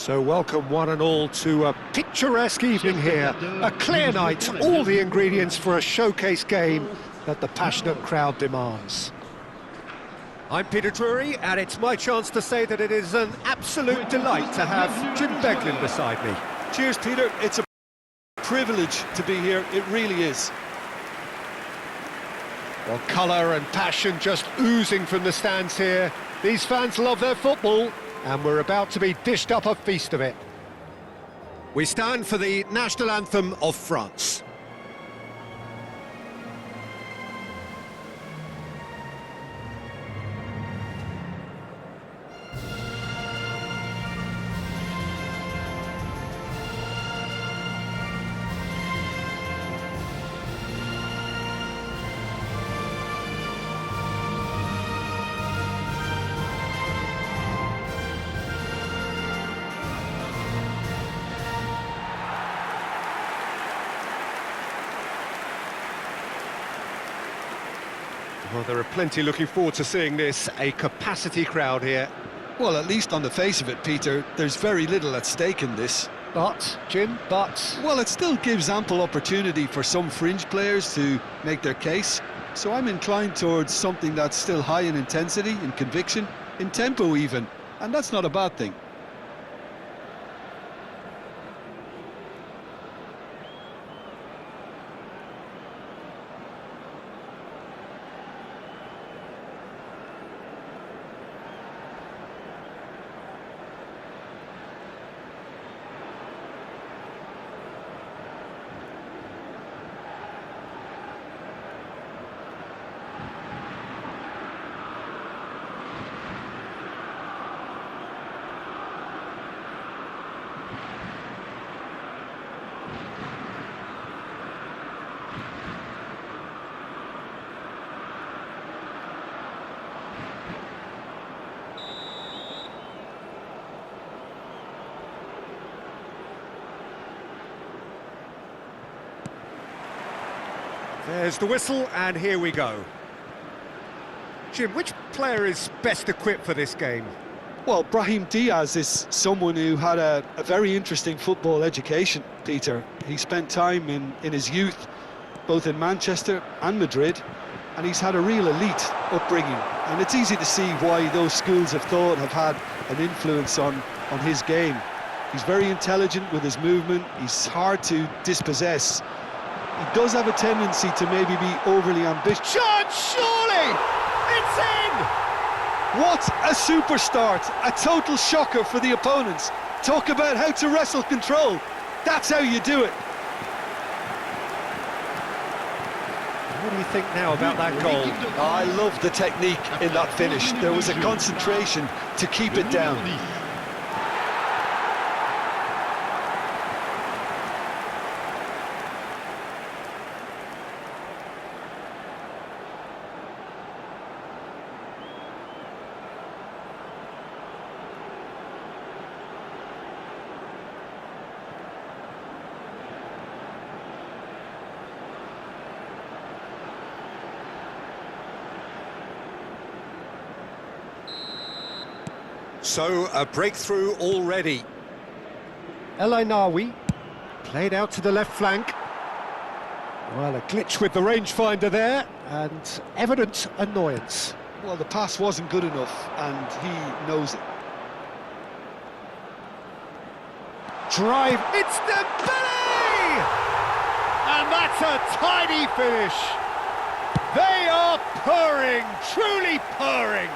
So welcome one and all to a picturesque evening here. A clear night, all the ingredients for a showcase game that the passionate crowd demands. I'm Peter Drury, and it's my chance to say that it is an absolute delight to have Jim Beglin beside me. Cheers, Peter. It's a privilege to be here. It really is. Well, colour and passion just oozing from the stands here. These fans love their football, and we're about to be dished up a feast of it. We stand for the national anthem of France. Well, there are plenty looking forward to seeing this, a capacity crowd here. Well, at least on the face of it, Peter, there's very little at stake in this. But, Jim, Well, it still gives ample opportunity for some fringe players to make their case. So I'm inclined towards something that's still high in intensity, in conviction, in tempo even. And that's not a bad thing. there's the whistle, and here we go. Jim, which player is best equipped for this game? Well, Brahim Diaz is someone who had a very interesting football education, Peter. He spent time in his youth, both in Manchester and Madrid, and he's had a real elite upbringing. And it's easy to see why those schools of thought have had an influence on his game. He's very intelligent with his movement, he's hard to dispossess. He does have a tendency to maybe be overly ambitious. Shot, surely! It's in! What a super start! A total shocker for the opponents. Talk about how to wrestle control. That's how you do it. What do you think now about that goal? I love the technique in that finish. There was a concentration to keep it down. So, a breakthrough already. El Ainawi played out to the left flank. Well, a glitch with the rangefinder there, and evident annoyance. Well, the pass wasn't good enough, and he knows it. Drive, it's Dembele! And that's a tidy finish. They are purring, truly purring.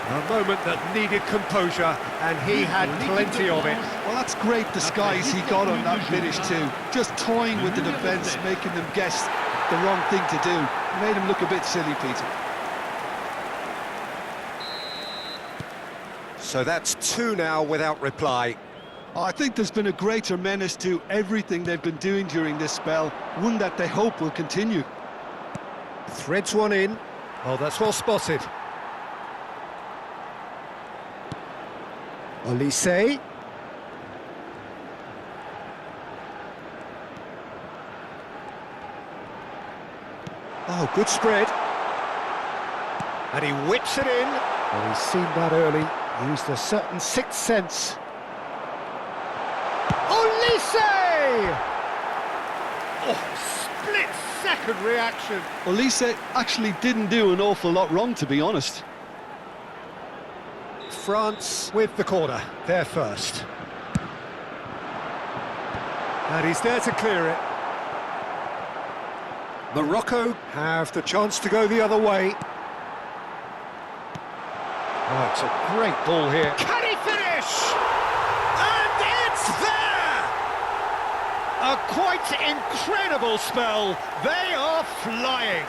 A moment that needed composure, and he had plenty of it. Well, that's great disguise he got on that finish too. Just toying with the defence, making them guess the wrong thing to do. Made him look a bit silly, Peter. So that's two now without reply. I think there's been a greater menace to everything they've been doing during this spell, one that they hope will continue. Threads one in. Oh, that's well spotted. Olise. Oh, good spread. And he whips it in. Well, he's seen that early. Used a certain sixth sense. Olise! Oh, split-second reaction. Olise actually didn't do an awful lot wrong, to be honest. France with the corner, there first. And he's there to clear it. Morocco have the chance to go the other way. Oh, it's a great ball here. Can he finish? And it's there! A quite incredible spell. They are flying.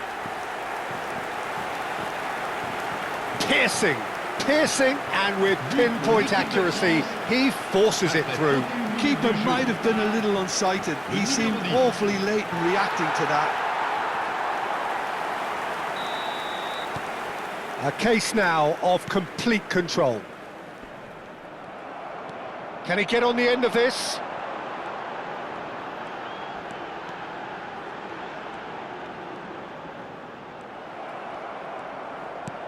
Piercing, and with pinpoint accuracy, he forces it through. Keeper might have been a little unsighted. He seemed awfully late in reacting to that. A case now of complete control. Can he get on the end of this?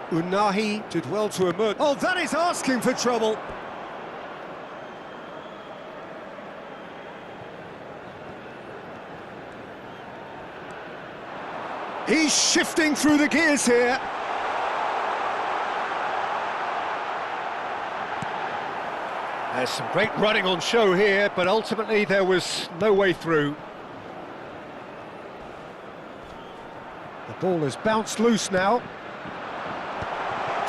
Unahi did well to emerge. Oh, that is asking for trouble. He's shifting through the gears here. There's some great running on show here, but ultimately there was no way through. The ball has bounced loose now.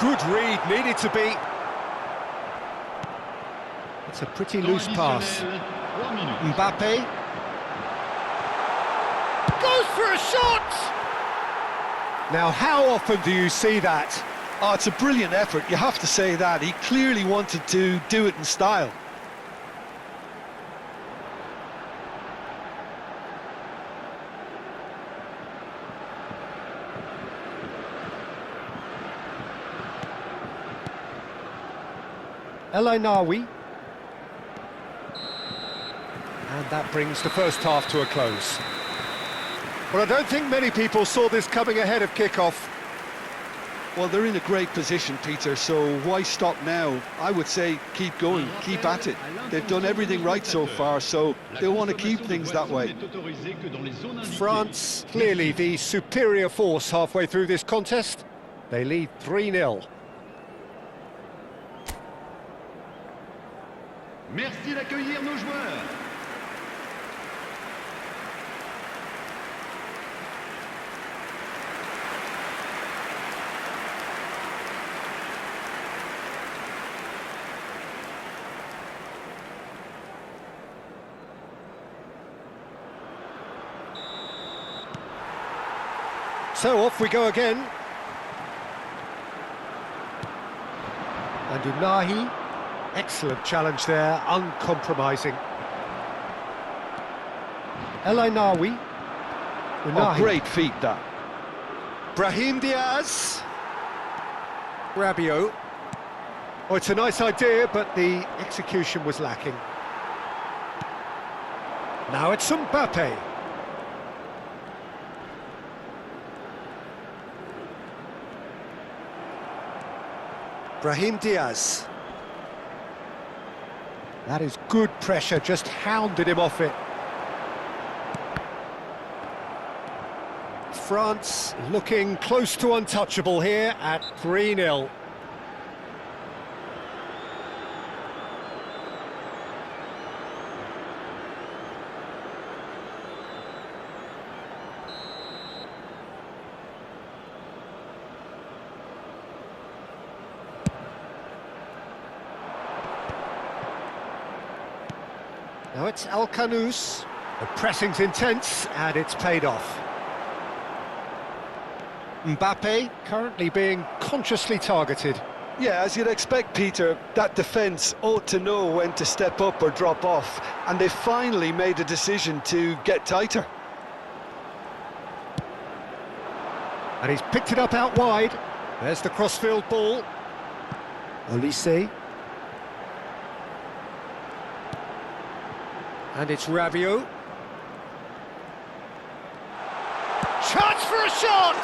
Good read, needed to be. It's a pretty loose pass. Mbappe. Goes for a shot! Now, how often do you see that? Oh, it's a brilliant effort, you have to say that. He clearly wanted to do it in style. El Ainawi. And that brings the first half to a close. Well, I don't think many people saw this coming ahead of kickoff. Well, they're in a great position, Peter, so why stop now? I would say keep going, keep at it. They've done everything right so far, so they'll want to keep things that way. France, clearly the superior force halfway through this contest. They lead 3-0. Merci d'accueillir nos joueurs. So off we go again. And Unahi, excellent challenge there, uncompromising. El Ainawi. Oh, great feat, that. Brahim Diaz. Rabiot. Oh, it's a nice idea, but the execution was lacking. Now it's Mbappe. Brahim Diaz. That is good pressure, just hounded him off it. France looking close to untouchable here at 3-0. Now it's El Kanous. The pressing's intense and it's paid off. Mbappe currently being consciously targeted. Yeah, as you'd expect, Peter, that defence ought to know when to step up or drop off, and they finally made a decision to get tighter. And he's picked it up out wide. There's the crossfield ball. Olise. And it's Rabiot. Chance for a shot!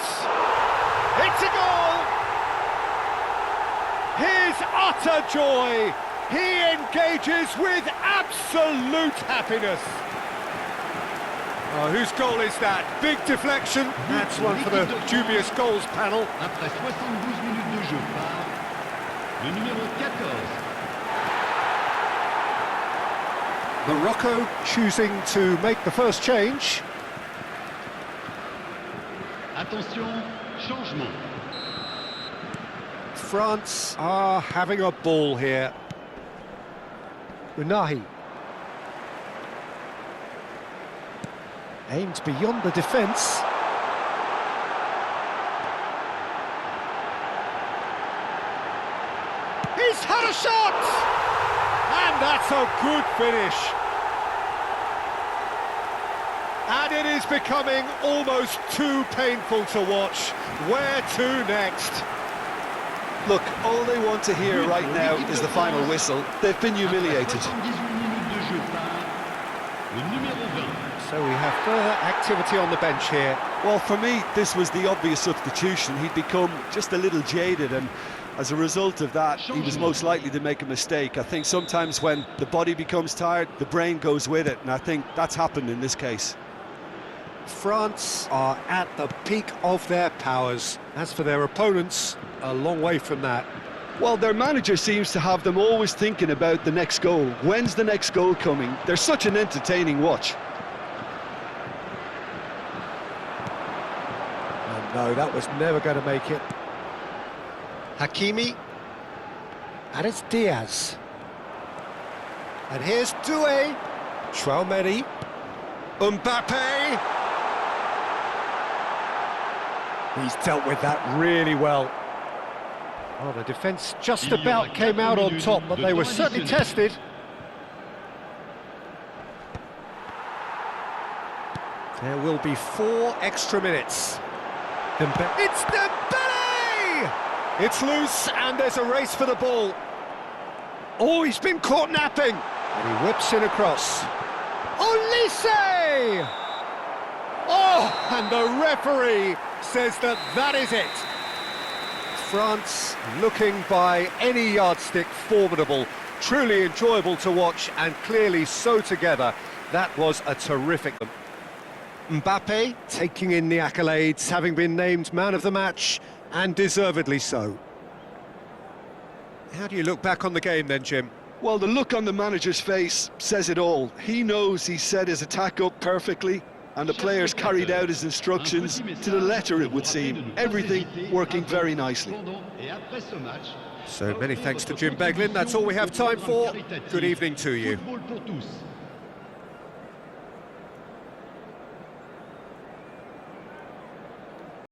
It's a goal! his utter joy. He engages with absolute happiness. Oh, whose goal is that? Big deflection. That's one for the dubious goals panel. Après 72 minutes de jeu par le numéro 14. Morocco choosing to make the first change. Attention, changement. France are having a ball here. Unahi. Aimed beyond the defence. He's had a shot! And that's a good finish. And it is becoming almost too painful to watch. Where to next? Look, all they want to hear right now is the final whistle. They've been humiliated. So we have further activity on the bench here. Well, for me, this was the obvious substitution. He'd become just a little jaded, and as a result of that, he was most likely to make a mistake. I think sometimes when the body becomes tired, the brain goes with it, and I think that's happened in this case. France are at the peak of their powers. As for their opponents, a long way from that. Well, their manager seems to have them always thinking about the next goal. When's the next goal coming? They're such an entertaining watch. Oh, no, that was never going to make it. Hakimi. And it's Diaz. And here's Doué. Traoré. Mbappe. He's dealt with that really well. Oh, the defence just about came out on top, but they were certainly tested. There will be 4 extra minutes. It's Dembele! It's loose, and there's a race for the ball. Oh, he's been caught napping. And he whips in across. Olise! Oh, and the referee says that is it. France looking by any yardstick formidable, truly enjoyable to watch, and clearly so together. That was a terrific. Mbappe taking in the accolades, having been named man of the match, and deservedly so. How do you look back on the game then, Jim? Well, the look on the manager's face says it all. He knows he set his attack up perfectly, and the players carried out his instructions to the letter, it would seem. Everything working very nicely. So many thanks to Jim Beglin. That's all we have time for. Good evening to you.